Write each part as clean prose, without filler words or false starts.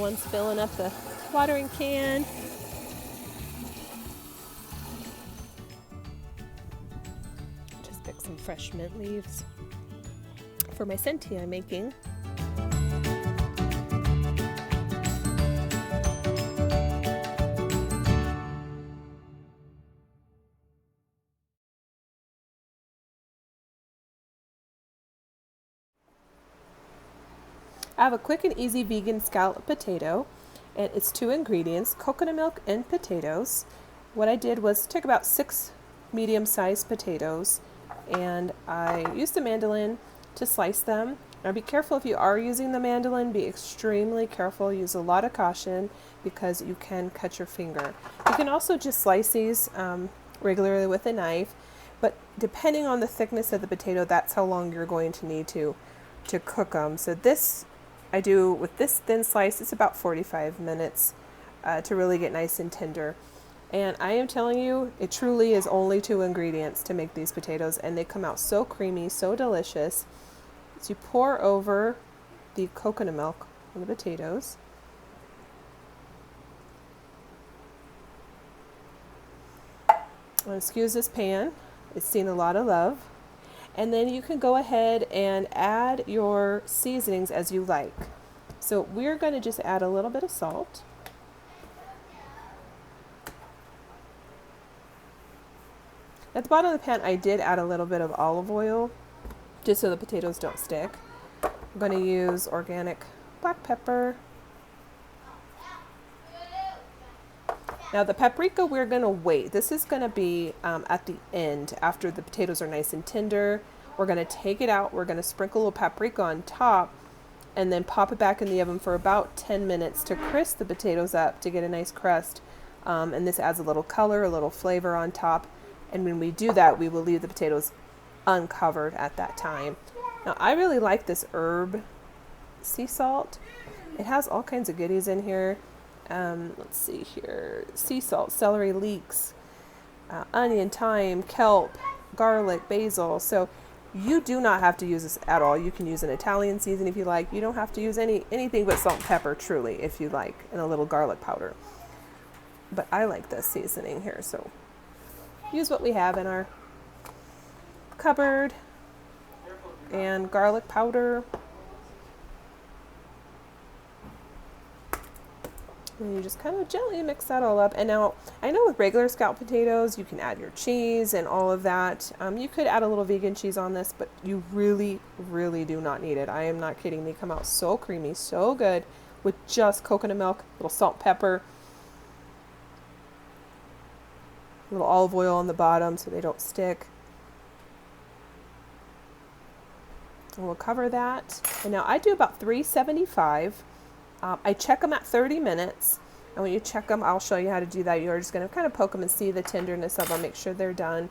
one's filling up the watering can. Just pick some fresh mint leaves for my senti I'm making. I have a quick and easy vegan scalloped potato, and it's 2 ingredients, coconut milk and potatoes. What I did was take about 6 medium-sized potatoes, and I used the mandolin to slice them. Now be careful if you are using the mandolin, be extremely careful, use a lot of caution because you can cut your finger. You can also just slice these regularly with a knife, but depending on the thickness of the potato, that's how long you're going to need to cook them. So this I do with this thin slice, it's about 45 minutes to really get nice and tender. And I am telling you, it truly is only 2 ingredients to make these potatoes, and they come out so creamy, so delicious. So you pour over the coconut milk on the potatoes. Excuse this pan, it's seen a lot of love. And then you can go ahead and add your seasonings as you like. So we're going to just add a little bit of salt. At the bottom of the pan, I did add a little bit of olive oil, just so the potatoes don't stick. I'm going to use organic black pepper. Now the paprika, we're going to wait. This is going to be at the end after the potatoes are nice and tender. We're going to take it out. We're going to sprinkle a little paprika on top and then pop it back in the oven for about 10 minutes to crisp the potatoes up to get a nice crust. And this adds a little color, a little flavor on top. And when we do that, we will leave the potatoes uncovered at that time. Now I really like this herb sea salt. It has all kinds of goodies in here. Let's see here, sea salt, celery leeks, onion, thyme, kelp, garlic, basil. So you do not have to use this at all. You can use an Italian seasoning if you like. You don't have to use anything but salt and pepper, truly, if you like, and a little garlic powder. But I like this seasoning here, so use what we have in our cupboard. And garlic powder. And you just kind of gently mix that all up. And now, I know with regular scalloped potatoes, you can add your cheese and all of that. You could add a little vegan cheese on this, but you really, really do not need it. I am not kidding. They come out so creamy, so good with just coconut milk, a little salt, pepper, a little olive oil on the bottom so they don't stick. And we'll cover that. And now I do about 375. I check them at 30 minutes, and when you check them, I'll show you how to do that. You're just going to kind of poke them and see the tenderness of them, make sure they're done.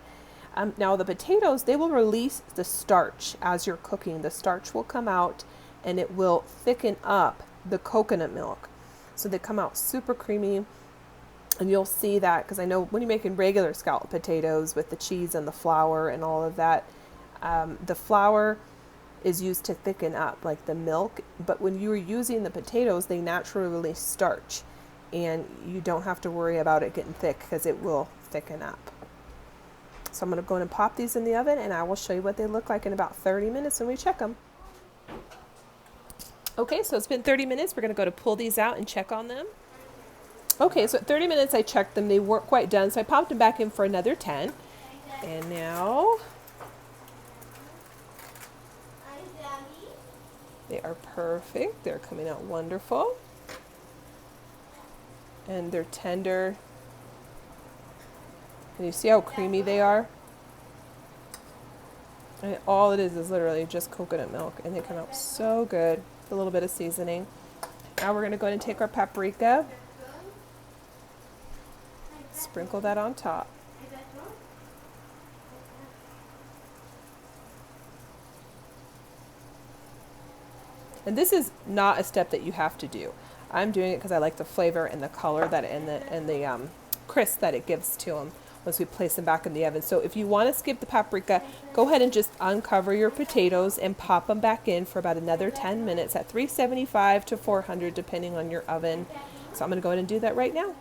Now the potatoes, they will release the starch as you're cooking. The starch will come out, and it will thicken up the coconut milk. So they come out super creamy, and you'll see that, because I know when you're making regular scalloped potatoes with the cheese and the flour and all of that, the flour is used to thicken up like the milk, but when you are using the potatoes, they naturally release starch, and you don't have to worry about it getting thick because it will thicken up. So I'm going to go in and pop these in the oven, and I will show you what they look like in about 30 minutes when we check them. Okay, so it's been 30 minutes. We're going to go to pull these out and check on them. Okay, so at 30 minutes I checked them. They weren't quite done, so I popped them back in for another 10. And now they are perfect. They're coming out wonderful. And they're tender. And you see how creamy they are? And all it is literally just coconut milk. And they come out so good with a little bit of seasoning. Now we're going to go ahead and take our paprika. Sprinkle that on top. And this is not a step that you have to do. I'm doing it because I like the flavor and the color that and the crisp that it gives to them. once we place them back in the oven. So if you want to skip the paprika, go ahead and just uncover your potatoes and pop them back in for about another 10 minutes at 375 to 400 depending on your oven. So I'm going to go ahead and do that right now.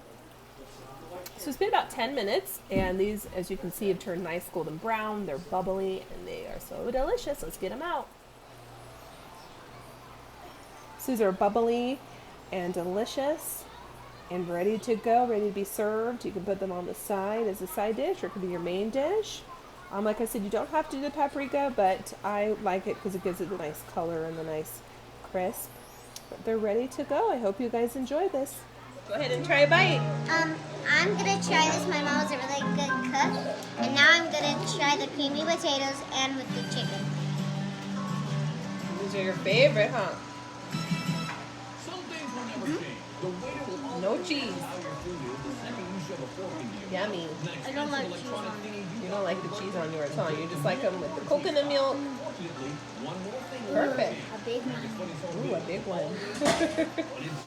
So it's been about 10 minutes, and these, as you can see, have turned nice golden brown. They're bubbly, and they are so delicious. Let's get them out. So these are bubbly and delicious and ready to go, ready to be served. You can put them on the side as a side dish, or it could be your main dish. Like I said, you don't have to do the paprika, but I like it because it gives it the nice color and the nice crisp. But they're ready to go. I hope you guys enjoy this. Go ahead and try a bite. I'm gonna try this. My mom is a really good cook, and now I'm gonna try the creamy potatoes and with the chicken. These are your favorite, huh? No cheese. Yummy. I don't like cheese on it. You don't like the cheese on yours, huh? You just like them with the coconut milk. Perfect. A big one. Ooh, a big one.